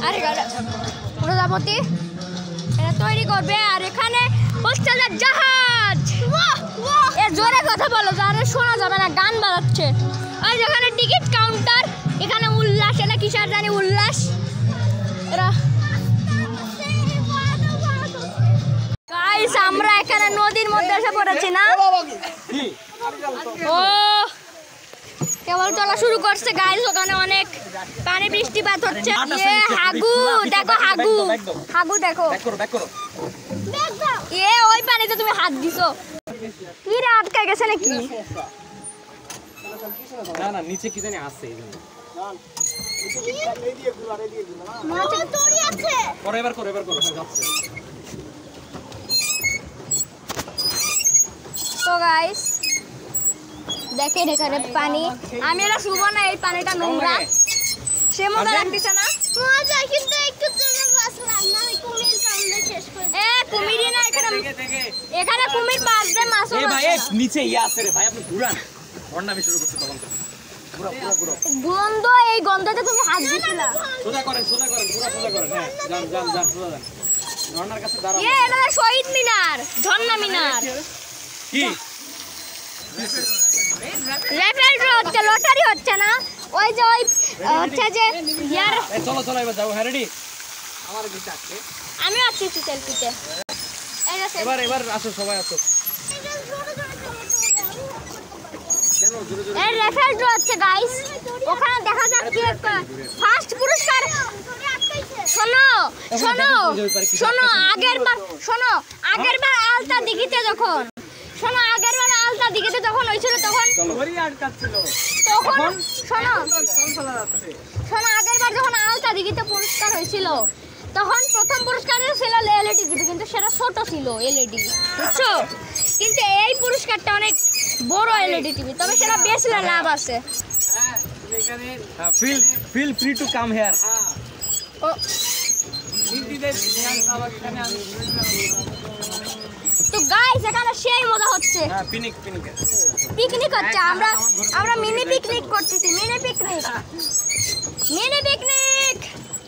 আর প্রজাপতি এটা তৈরি করবে। আর এখানে হচ্ছে জাহাজ। এ জোরে কথা বলো, যারা শোনা যাবে না, গান বাজাচ্ছে। আর যেখানে টিকিট কাউন্টার, এখানে উল্লাস, এটা কিসের জানি উল্লাস। এরা গাইস আমরা এখানে নদীর মধ্যে এসে পড়েছি না? ও কেবল চলা শুরু করছে গাইস, ওখানে অনেক পানি বৃষ্টিপাত হচ্ছে। হাগু দেখো, হাগু হাগু দেখো, এ ওই পানিতে তুমি হাত দিছো কি রে, আটকে গেছে নাকি? না না নিচে কি জানি আছে এইজন্য। মাছ দড়ি আছে। এবার করো যাচ্ছে। তো গাইস দেখেন এখানে পানি, আমি এটা শুবো না, এই পানিটা নোংরা। সে মজা লাগতেছে না? মজা, কিন্তু একটু জোরে বাসলাম না, কুমির কামড়ে শেষ করে। কুমিরই না এখানে কুমির বাজবে, মাছও এ ভাই নিচে আছে রে ভাই, আপনি ঘুরান। বন্যামি শুরু করতে তখন গন্ধ, এই গন্ধতে তুমি হাত দিছিলা। সোজা করেন পুরো সোজা করেন। হ্যাঁ যান সোজা যান। ঝর্ণার কাছে দাঁড়ান। এটা শহীদ মিনার, ঝর্ণা মিনার। কি লটারি হচ্ছে না? ওই যে ওই হচ্ছে যে ইয়ার। চলো এবার যাও। হ্যাঁ রেডি? আমার দিকে আসছে, আমি আছি সেলফিতে। এবার আসো, সবাই আসো। এই রেফেল ড্র হচ্ছে গাইস, ওখানে দেখা যাচ্ছে ফার্স্ট পুরস্কার। শোনো আগের বার আলতা দিঘিতে যখন হয়েছিল তখন আগের বার যখন আলতা দিঘিতে পুরস্কার হয়েছিল, তখন প্রথম পুরস্কার ছিল এলইডি টিভি, কিন্তু সেটা ছোট ছিল এলইডি, বুঝছো? কিন্তু এই পুরস্কারটা অনেক বড় এলইডি টিভি, তবে সেটা বেচলে লাভ আছে। Feel free to come here. তো গাইস এখানে সেই মজা হচ্ছে। পিকনিক হচ্ছে, আমরা মিনি পিকনিক করতেছি। Mini picnic.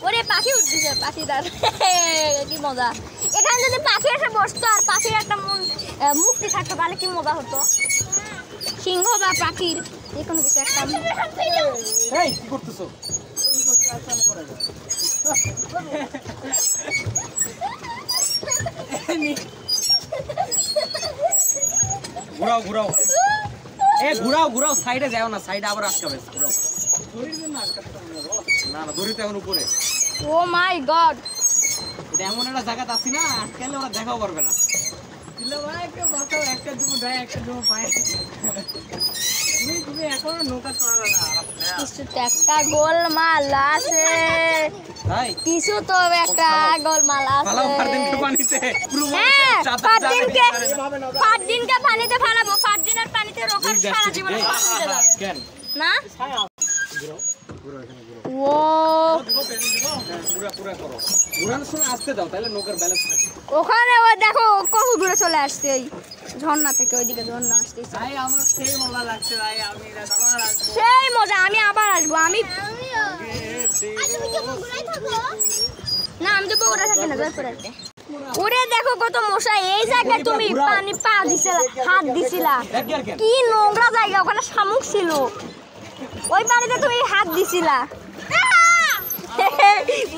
ওরে পাখি উঠতেছে, পাখিদার কি মজা। এখানে যদি পাখি এসে বসতো আর পাখির একটা মুক্তি থাকতো, তাহলে কি মজা হতো। সিংহ বা পাখির যে কোনো কিছু একটা। কি করতেছো? ঘুরাও সাইডে যাও না, সাইডে আবার আটকাবে। না দড়িতে এখন উপরে। ও মাই গড, এটা এমন একটা জায়গা আছি না, আটকালে ওরা দেখাও পারবে না। একটা গোলমাল আছে, কিছু তো একটা গোলমাল আছে। ফারদিনকে পানিতে ফেলাবো, ফারদিনের পানিতে রোকার সারা জীবন না। ওখানে ওই দেখো কত দূরে চলে আসছে, ওই ঝর্ণা থেকে ওইদিকে ঝর্ণা আসছে। সেই মজা, আমি আবার আসবো। আমি না, আমি তো বগুড়া থাকি না, জয়পুরাতে। ওরে দেখো কত মশা। এই জায়গায় তুমি পানি পা দিছিলা, হাত দিছিলা, কি নোংরা জায়গা। ওখানে শামুক ছিল, ওই পানিতে তুমি হাত দিছিলা।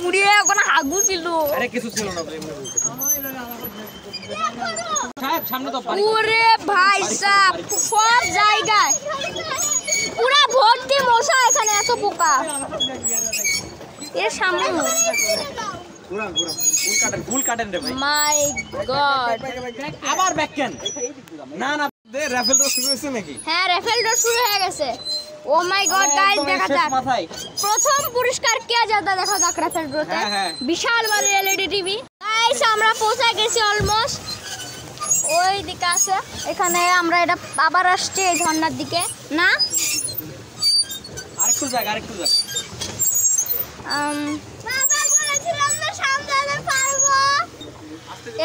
মুড়িয়ে ওখানে হাগু ছিল। আরে কিছু ছিল না। ওরে ভাই সাহেব, সব জায়গায় পুরা ভর্তি মশা, এখানে এত পোকা। এর সামনে ফুল কাটেন রে ভাই। মাই গড, আবার ব্যাক কেন? না রাফেল ড্র শুরু হয়েছে নাকি? হ্যাঁ রাফেল ড্র শুরু হয়ে গেছে। ও মাই গড গাইস, দেখা যাক প্রথম পুরস্কার কে যাবে, দেখা যাক রাফেল ড্রতে। বিশাল বড় এলইডি টিভি। গাইস আমরা পৌঁছে গেছি অলমোস্ট, ওই দিকে আছে। এখানে আমরা এটা আবার আসছে এই ঝর্ণার দিকে না। আরেকটু যাক। বাবা বলেছিলাম না সামনে পারবো।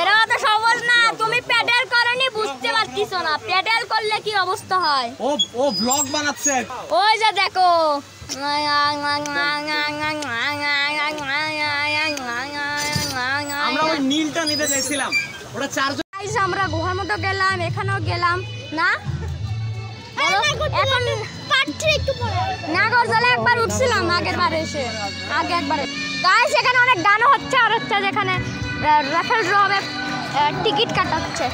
এরা তো সহজ না, তুমি প্যাডেল করনি, বুঝতে পারছিস না। প্যাডেল করলে কি অবস্থা হয়। ও ব্লগ বানাচ্ছে। ওই যে দেখো, নীলটা নিতে চাইছিলাম, ওটা 4 জন। গাইস আমরা গুহার মতো গেলাম, এখানেও গেলাম না। এখন পার্ট 3 একটু পরে নাগরদোলা একবার উঠছিলাম আগের বার এসে, আগে একবার। গাইস এখানে অনেক গান হচ্ছে আর হচ্ছে যেখানে রাফেল ড্র হবে, টিকিট কাটাচ্ছে।